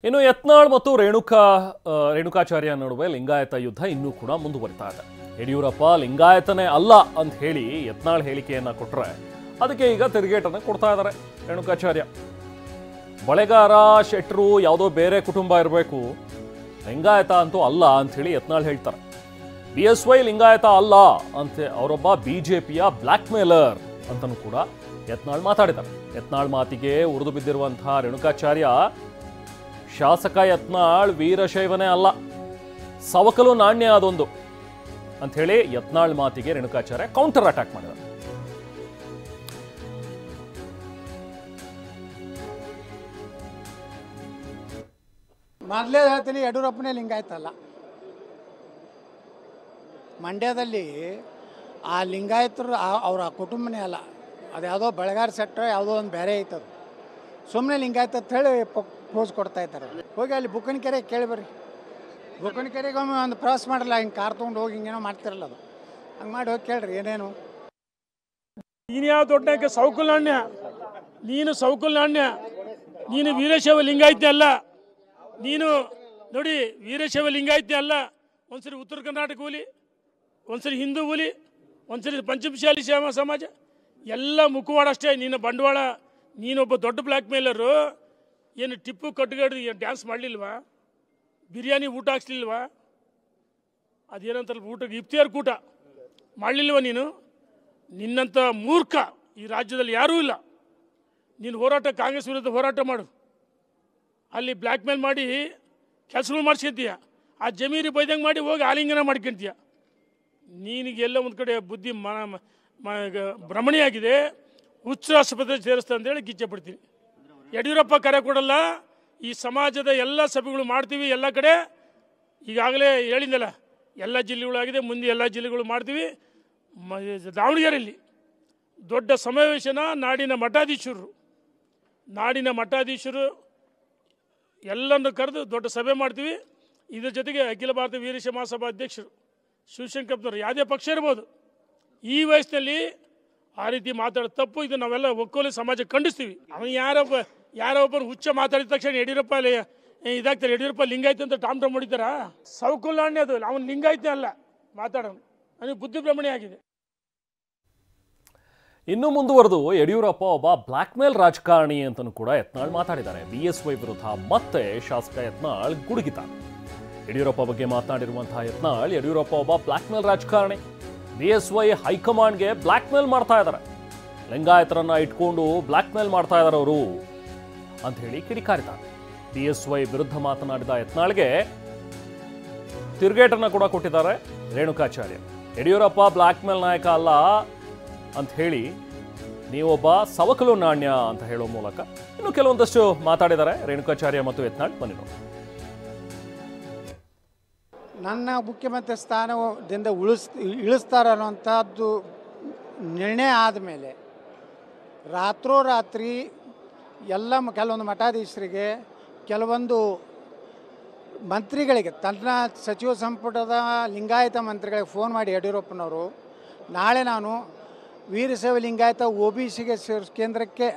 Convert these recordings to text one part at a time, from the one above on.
ಇನ್ನು ಯತ್ನಾಳ್ ಮತ್ತು ರೇಣುಕಾಚಾರ್ಯ ನಡುವೆ ಲಿಂಗಾಯತ ಯುದ್ಧ ಇನ್ನೂ ಕೂಡ ಮುಂದುವರಿತಾ ಇದೆ. ಯಡಿಯೂರಪ್ಪ ಲಿಂಗಾಯತನೇ ಅಲ್ಲ ಅಂತ ಹೇಳಿ ಯತ್ನಾಳ್ ಹೇಳಿಕೆಯನ್ನ ಕೊಟ್ಟರೆ ಅದಕ್ಕೆ ಈಗ ತಿರುಗೇಟನ್ನು ಕೊಡ್ತಾ ಇದ್ದಾರೆ ರೇಣುಕಾಚಾರ್ಯ. ಬಳೆಗಾರ ಶೆಟ್ರು ಯಾವುದೋ ಬೇರೆ ಕುಟುಂಬ ಇರಬೇಕು, ಲಿಂಗಾಯತ ಅಂತೂ ಅಲ್ಲ ಅಂತ ಹೇಳಿ ಯತ್ನಾಳ್ ಹೇಳ್ತಾರೆ. BSY ಲಿಂಗಾಯತ ಅಲ್ಲ ಅಂತ ಅವರೊಬ್ಬ ಬಿಜೆಪಿಯ ಬ್ಲ್ಯಾಕ್ ಮೇಲರ್ ಅಂತಲೂ ಕೂಡ ಯತ್ನಾಳ್ ಮಾತಾಡಿದ್ದಾರೆ. ಯತ್ನಾಳ್ ಮಾತಿಗೆ ಉರಿದು ಬಿದ್ದಿರುವಂತಹ ರೇಣುಕಾಚಾರ್ಯ, ಶಾಸಕ ಯತ್ನಾಳ್ ವೀರಶೈವನೇ ಅಲ್ಲ, ಸವಕಲು ನಾಣ್ಯ ಅದೊಂದು ಅಂಥೇಳಿ ಯತ್ನಾಳ್ ಮಾತಿಗೆ ರೇಣುಕಾಚಾರ್ಯ ಕೌಂಟರ್ ಅಟ್ಯಾಕ್ ಮಾಡಿದ್ದಾರೆ. ಮೊದಲೇ ಹೇಳ್ತೀನಿ, ಯಡಿಯೂರಪ್ಪನೇ ಲಿಂಗಾಯತ ಅಲ್ಲ. ಮಂಡ್ಯದಲ್ಲಿ ಆ ಲಿಂಗಾಯತರು ಅವರ ಕುಟುಂಬನೇ ಅಲ್ಲ, ಅದು ಯಾವುದೋ ಬೆಳಗಾರ ಸೆಟ್ರ ಯಾವುದೋ ಒಂದು ಬೇರೆ ಐತದು. ಸುಮ್ಮನೆ ಲಿಂಗಾಯತ ಅಂತ ಹೇಳಿ ಪೋಸ್ ಕೊಡ್ತಾ ಇದ್ದಾರೆ. ಹೋಗಿ ಅಲ್ಲಿ ಬುಕ್ಕನಕೆರೆ ಕೇಳಿ ಬರ್ರಿ. ಬುಕ್ಕನಕೆರೆಗೆ ಒಮ್ಮೆ ಒಂದು ಪ್ರವಾಸ ಮಾಡಲ್ಲ, ಹಿಂಗೆ ಕಾರ್ ತೊಗೊಂಡು ಹೋಗಿ ಹಿಂಗೇನೋ ಮಾಡ್ತಿರಲ್ಲ, ಅದು ಹಂಗೆ ಮಾಡಿ ಹೋಗಿ ಕೇಳ್ರಿ ಏನೇನು. ನೀನು ಯಾವ ದೊಡ್ಡ ಸೌಕಲ್ ನಾಣ್ಯ, ನೀನು ಸೌಕಲ್ ನಾಣ್ಯ, ನೀನು ವೀರಶೈವ ಲಿಂಗಾಯತ ಅಲ್ಲ. ನೀನು ನೋಡಿ, ವೀರಶೈವ ಲಿಂಗಾಯತ ಅಲ್ಲ. ಒಂದ್ಸರಿ ಉತ್ತರ ಕರ್ನಾಟಕ ಹುಲಿ, ಒಂದ್ಸರಿ ಹಿಂದೂ ಹುಲಿ, ಒಂದ್ಸರಿ ಪಂಚಮಶಾಲಿ ಸಮಾಜ, ಎಲ್ಲ ಮುಖವಾಡ ಅಷ್ಟೇ. ನೀನು ಬಂಡವಾಳ, ನೀನೊಬ್ಬ ದೊಡ್ಡ ಬ್ಲ್ಯಾಕ್ ಮೇಲರು. ಏನು ಟಿಪ್ಪು ಕಟ್ಟುಗಡೆ ಡ್ಯಾನ್ಸ್ ಮಾಡಲಿಲ್ವಾ? ಬಿರಿಯಾನಿ ಊಟ ಹಾಕ್ಸ್ಲಿಲ್ವಾ? ಅದೇನಂತಲ್ಲ ಊಟಕ್ಕೆ ಇಫ್ತಿಯಾರ್ ಕೂಟ ಮಾಡಲಿಲ್ವ ನೀನು? ನಿನ್ನಂಥ ಮೂರ್ಖ ಈ ರಾಜ್ಯದಲ್ಲಿ ಯಾರೂ ಇಲ್ಲ. ನೀನು ಹೋರಾಟ, ಕಾಂಗ್ರೆಸ್ ವಿರುದ್ಧ ಹೋರಾಟ ಮಾಡು. ಅಲ್ಲಿ ಬ್ಲ್ಯಾಕ್ ಮೇಲ್ ಮಾಡಿ ಕೆಲಸಗಳು ಮಾಡಿಸ್ಕೊಂತೀಯ, ಆ ಜಮೀರಿ ಬೈದಂಗೆ ಮಾಡಿ ಹೋಗಿ ಆಲಿಂಗನ ಮಾಡ್ಕೊಂತೀಯ. ನೀನಿಗೆಲ್ಲ ಒಂದು ಕಡೆ ಬುದ್ಧಿ ಭ್ರಮಣೆಯಾಗಿದೆ. ಹುಚ್ಚ ಆಸ್ಪತ್ರೆ ಸೇರಿಸ್ತಾ ಅಂತೇಳಿ ಗಿಚ್ಚೆ ಪಡ್ತೀನಿ. ಯಡಿಯೂರಪ್ಪ ಕರೆ ಕೊಡಲ್ಲ. ಈ ಸಮಾಜದ ಎಲ್ಲ ಸಭೆಗಳು ಮಾಡ್ತೀವಿ ಎಲ್ಲ ಕಡೆ. ಈಗಾಗಲೇ ಹೇಳಿದ್ನಲ್ಲ, ಎಲ್ಲ ಜಿಲ್ಲೆಗಳಾಗಿದೆ, ಮುಂದೆ ಎಲ್ಲ ಜಿಲ್ಲೆಗಳು ಮಾಡ್ತೀವಿ. ದಾವಣಗೆರೆಯಲ್ಲಿ ದೊಡ್ಡ ಸಮಾವೇಶನ ನಾಡಿನ ಮಠಾಧೀಶರು ಎಲ್ಲರನ್ನು ಕರೆದು ದೊಡ್ಡ ಸಭೆ ಮಾಡ್ತೀವಿ. ಇದ್ರ ಜೊತೆಗೆ ಅಖಿಲ ಭಾರತ ವೀರಶೈವ ಮಹಾಸಭಾ ಅಧ್ಯಕ್ಷರು ಶಿವಶಂಕರಪ್ಪನವರು, ಯಾವುದೇ ಪಕ್ಷ ಇರ್ಬೋದು, ಈ ವಯಸ್ಸಿನಲ್ಲಿ ಆ ರೀತಿ ಮಾತಾಡೋ ತಪ್ಪು. ಇದು ನಾವೆಲ್ಲ ಒಕ್ಕೋಲೆ ಸಮಾಜ ಖಂಡಿಸ್ತೀವಿ. ಅವನು ಯಾರೊಬ್ಬರು ಹುಚ್ಚ ಮಾತಾಡಿದ ತಕ್ಷಣ ಯಡಿಯೂರಪ್ಪ ಇದಾಗ್ತಾರೆ. ಯಡಿಯೂರಪ್ಪ ಲಿಂಗಾಯತ ಅಂತ ಟಾಮ್ ಹೊಡಿತಾರ? ಸೌಕಲ್ಯಾಣ್ಯ ಅದು, ಅವನು ಲಿಂಗಾಯತ ಅಲ್ಲ ಮಾತಾಡೋನು. ಅವನಿಗೆ ಬುದ್ಧಿ ಭ್ರಮಣೆ ಆಗಿದೆ. ಇನ್ನು ಮುಂದುವರೆದು ಯಡಿಯೂರಪ್ಪ ಒಬ್ಬ ಬ್ಲ್ಯಾಕ್ ಮೇಲ್ ರಾಜಕಾರಣಿ ಅಂತಲೂ ಕೂಡ ಯತ್ನಾಳ್ ಮಾತಾಡಿದ್ದಾರೆ. BSY ವಿರುದ್ಧ ಮತ್ತೆ ಶಾಸಕ ಯತ್ನಾಳ್ ಗುಡುಗಿದ್ದಾರೆ. ಯಡಿಯೂರಪ್ಪ ಬಗ್ಗೆ ಮಾತನಾಡಿರುವಂತಹ ಯತ್ನಾಳ್, ಯಡಿಯೂರಪ್ಪ ಒಬ್ಬ ಬ್ಲ್ಯಾಕ್ ಮೇಲ್ ರಾಜಕಾರಣಿ, BSY ಹೈಕಮಾಂಡ್ಗೆ ಬ್ಲ್ಯಾಕ್ ಮೇಲ್ ಮಾಡ್ತಾ ಇದ್ದಾರೆ, ಲಿಂಗಾಯತರನ್ನ ಇಟ್ಕೊಂಡು ಬ್ಲ್ಯಾಕ್ ಮೇಲ್ ಮಾಡ್ತಾ ಇದ್ದಾರೆ ಅವರು ಅಂತ ಹೇಳಿ ಕಿಡಿಕಾರಿದ್ದಾರೆ. BSY ವಿರುದ್ಧ ಮಾತನಾಡಿದ ಯತ್ನಾಳ್ಗೆ ತಿರುಗೇಟನ್ನ ಕೂಡ ಕೊಟ್ಟಿದ್ದಾರೆ ರೇಣುಕಾಚಾರ್ಯ. ಯಡಿಯೂರಪ್ಪ ಬ್ಲ್ಯಾಕ್ ಮೇಲ್ ನಾಯಕ ಅಲ್ಲ ಅಂತ ಹೇಳಿ ನೀವೊಬ್ಬ ಸವಕಲು ನಾಣ್ಯ ಅಂತ ಹೇಳೋ ಮೂಲಕ ಇನ್ನು ಕೆಲವೊಂದಷ್ಟು ಮಾತಾಡಿದ್ದಾರೆ ರೇಣುಕಾಚಾರ್ಯ ಮತ್ತು ಯತ್ನಾಳ್. ಬನ್ನಿ ನೋಡಿ. ನನ್ನ ಮುಖ್ಯಮಂತ್ರಿ ಸ್ಥಾನದಿಂದ ಇಳಿಸ್ತಾರೆ ಅನ್ನೋಂಥದ್ದು ನಿರ್ಣಯ ಆದಮೇಲೆ ರಾತ್ರೋರಾತ್ರಿ ಎಲ್ಲ ಕೆಲವೊಂದು ಮಠಾಧೀಶರಿಗೆ, ಕೆಲವೊಂದು ಮಂತ್ರಿಗಳಿಗೆ, ತನ್ನ ಸಚಿವ ಸಂಪುಟದ ಲಿಂಗಾಯತ ಮಂತ್ರಿಗಳಿಗೆ ಫೋನ್ ಮಾಡಿ ಯಡಿಯೂರಪ್ಪನವರು, ನಾಳೆ ನಾನು ವೀರಶೈವ ಲಿಂಗಾಯತ OBCಗೆ ಕೇಂದ್ರಕ್ಕೆ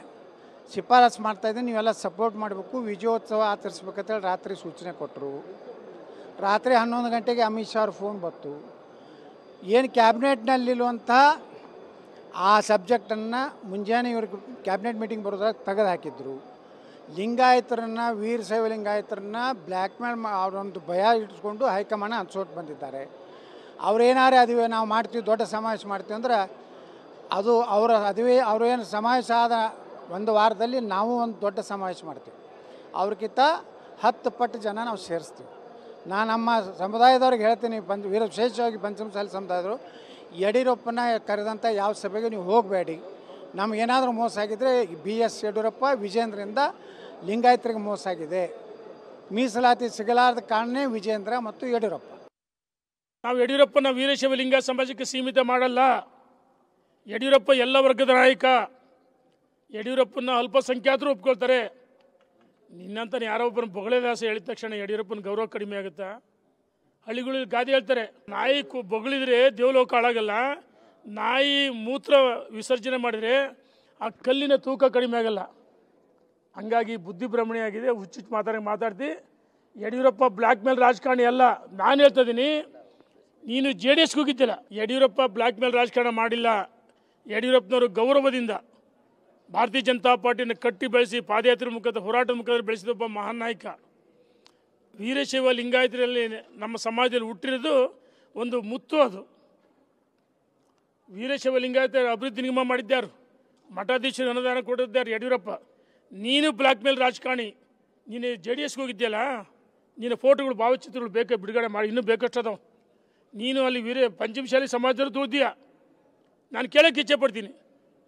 ಶಿಫಾರಸು ಮಾಡ್ತಾಯಿದ್ದೀನಿ, ನೀವೆಲ್ಲ ಸಪೋರ್ಟ್ ಮಾಡಬೇಕು, ವಿಜಯೋತ್ಸವ ಆಚರಿಸ್ಬೇಕಂತೇಳಿ ರಾತ್ರಿ ಸೂಚನೆ ಕೊಟ್ಟರು. ರಾತ್ರಿ 11 ಗಂಟೆಗೆ ಅಮಿತ್ ಶಾ ಅವ್ರ ಫೋನ್ ಬಂತು. ಏನು ಕ್ಯಾಬಿನೆಟ್ನಲ್ಲಿರುವಂಥ ಆ ಸಬ್ಜೆಕ್ಟನ್ನು ಮುಂಜಾನೆ ಇವ್ರಿಗೆ ಕ್ಯಾಬಿನೆಟ್ ಮೀಟಿಂಗ್ ಬರೋದಾಗ ತೆಗೆದು ಹಾಕಿದ್ರು. ಲಿಂಗಾಯತರನ್ನು, ವೀರಶೈವ ಲಿಂಗಾಯತರನ್ನು ಬ್ಲ್ಯಾಕ್ ಮೇಲ್ ಅವರೊಂದು ಭಯ ಇಟ್ಕೊಂಡು ಹೈಕಮಾಂಡ್ ಅನ್ಸೋಟ್ ಬಂದಿದ್ದಾರೆ. ಅವ್ರೇನಾರೇ ಅದುವೆ ನಾವು ಮಾಡ್ತೀವಿ, ದೊಡ್ಡ ಸಮಾವೇಶ ಮಾಡ್ತೀವಿ ಅಂದ್ರೆ ಅದು ಅವ್ರೇನು ಸಮಾವೇಶ ಆದ ಒಂದು ವಾರದಲ್ಲಿ ನಾವು ಒಂದು ದೊಡ್ಡ ಸಮಾವೇಶ ಮಾಡ್ತೀವಿ. ಅವ್ರಿಗಿಂತ 10 ಪಟ್ಟು ಜನ ನಾವು ಸೇರಿಸ್ತೀವಿ. ನಾನು ನಮ್ಮ ಸಮುದಾಯದವ್ರಿಗೆ ಹೇಳ್ತೀನಿ, ವಿಶೇಷವಾಗಿ ಪಂಚಮಸಾಲಿ ಸಮುದಾಯದವರು, ಯಡಿಯೂರಪ್ಪನ ಕರೆದಂಥ ಯಾವ ಸಭೆಗೆ ನೀವು ಹೋಗಬೇಡಿ. ನಮಗೇನಾದರೂ ಮೋಸ ಆಗಿದ್ದರೆ BS ಯಡಿಯೂರಪ್ಪ, ವಿಜೇಂದ್ರಿಂದ ಲಿಂಗಾಯತರಿಗೆ ಮೋಸ ಆಗಿದೆ. ಮೀಸಲಾತಿ ಸಿಗಲಾರದ ಕಾರಣನೇ ವಿಜೇಂದ್ರ ಮತ್ತು ಯಡಿಯೂರಪ್ಪ. ನಾವು ಯಡಿಯೂರಪ್ಪನ ವೀರಶೈವ ಲಿಂಗ ಸಮಾಜಕ್ಕೆ ಸೀಮಿತ ಮಾಡಲ್ಲ. ಯಡಿಯೂರಪ್ಪ ಎಲ್ಲ ವರ್ಗದ ನಾಯಕ. ಯಡಿಯೂರಪ್ಪನ ಅಲ್ಪಸಂಖ್ಯಾತರು ಒಪ್ಕೊಳ್ತಾರೆ. ನಿನ್ನಂತ ಯಾರೊಬ್ಬರನ್ನ ಬೊಗಳೆದಾಸ ಹೇಳಿದ ತಕ್ಷಣ ಯಡಿಯೂರಪ್ಪನ ಗೌರವ ಕಡಿಮೆ ಆಗುತ್ತಾ? ಹಳ್ಳಿಗಳಲ್ಲಿ ಗಾದೆ ಹೇಳ್ತಾರೆ, ನಾಯಿ ಬೊಗಳಿದ್ರೆ ದೇವಲೋಕ ಹಾಳಾಗಲ್ಲ, ನಾಯಿ ಮೂತ್ರ ವಿಸರ್ಜನೆ ಮಾಡಿದರೆ ಆ ಕಲ್ಲಿನ ತೂಕ ಕಡಿಮೆ ಆಗಲ್ಲ. ಹಂಗಾಗಿ ಬುದ್ಧಿ ಭ್ರಮಣೆ ಆಗಿದೆ. ಹುಚ್ಚುಚ್ಚು ಮಾತಾಡ್ತಿ. ಯಡಿಯೂರಪ್ಪ ಬ್ಲ್ಯಾಕ್ ಮೇಲ್ ರಾಜಕಾರಣಿ ಅಲ್ಲ. ನಾನು ಹೇಳ್ತಾ ಇದ್ದೀನಿ, ನೀನು JDS ಹೋಗಿದ್ದಿಲ್ಲ. ಯಡಿಯೂರಪ್ಪ ಬ್ಲ್ಯಾಕ್ ಮೇಲ್ ರಾಜಕಾರಣ ಮಾಡಿಲ್ಲ. ಯಡಿಯೂರಪ್ಪನವರು ಗೌರವದಿಂದ ಭಾರತೀಯ ಜನತಾ ಪಾರ್ಟಿಯನ್ನು ಕಟ್ಟಿ ಬೆಳೆಸಿ ಪಾದಯಾತ್ರೆ ಮುಖಾಂತರ ಹೋರಾಟದ ಮುಖಾಂತರ ಬೆಳೆಸಿದ ಒಬ್ಬ ಮಹಾನ್ ನಾಯಕ. ವೀರಶೈವ ಲಿಂಗಾಯತರಲ್ಲಿ ನಮ್ಮ ಸಮಾಜದಲ್ಲಿ ಹುಟ್ಟಿರೋದು ಒಂದು ಮುತ್ತು. ಅದು ವೀರಶೈವ ಲಿಂಗಾಯತ ಅಭಿವೃದ್ಧಿ ನಿಗಮ ಮಾಡಿದ್ದಾರು, ಮಠಾಧೀಶರು ಅನುದಾನ ಕೊಟ್ಟಿದ್ದಾರೆ ಯಡಿಯೂರಪ್ಪ. ನೀನು ಬ್ಲ್ಯಾಕ್ ಮೇಲ್ ರಾಜಕಾರಣಿ. ನೀನು JDSಗೆ ಹೋಗಿದ್ಯಲ್ಲ, ನೀನು ಫೋಟೋಗಳು ಭಾವಚಿತ್ರಗಳು ಬೇಕಾ ಬಿಡುಗಡೆ ಮಾಡಿ, ಇನ್ನೂ ಬೇಕಷ್ಟದವು. ನೀನು ಅಲ್ಲಿ ಪಂಚಮಶಾಲಿ ಸಮಾಜದವರು ದುಡ್ದೀಯ. ನಾನು ಕೇಳೋಕ್ಕೆ ಇಚ್ಛೆ ಪಡ್ತೀನಿ,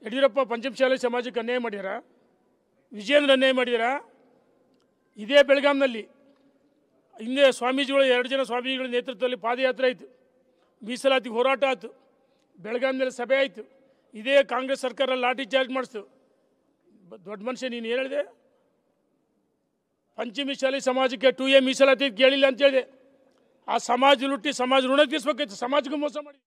ಯಡಿಯೂರಪ್ಪ ಪಂಚಮಶಾಲಿ ಸಮಾಜಕ್ಕೆ ಅನ್ಯಾಯ ಮಾಡ್ಯಾರ? ವಿಜಯೇಂದ್ರ ಅನ್ಯಾಯ ಮಾಡ್ಯಾರ? ಇದೇ ಬೆಳಗಾಂನಲ್ಲಿ ಹಿಂದೆ ಸ್ವಾಮೀಜಿಗಳು 2 ಜನ ಸ್ವಾಮೀಜಿಗಳ ನೇತೃತ್ವದಲ್ಲಿ ಪಾದಯಾತ್ರೆ ಆಯಿತು, ಮೀಸಲಾತಿಗೆ ಹೋರಾಟ ಆಯಿತು, ಬೆಳಗಾಂನಲ್ಲಿ ಸಭೆ ಆಯಿತು. ಇದೇ ಕಾಂಗ್ರೆಸ್ ಸರ್ಕಾರ ಲಾಠಿ ಚಾರ್ಜ್ ಮಾಡಿಸ್ತು. ದೊಡ್ಡ ಮನುಷ್ಯ ನೀನು ಏನು ಹೇಳಿದೆ? ಪಂಚಮಶಾಲಿ ಸಮಾಜಕ್ಕೆ 2A ಮೀಸಲಾತಿ ಕೇಳಿಲ್ಲ ಅಂತ ಹೇಳಿದೆ. ಆ ಸಮಾಜ ಲುಟ್ಟಿ ಸಮಾಜ ಋಣ ತೀರಿಸ್ಬೇಕಾಯ್ತು. ಸಮಾಜಕ್ಕೂ ಮೋಸ ಮಾಡಿ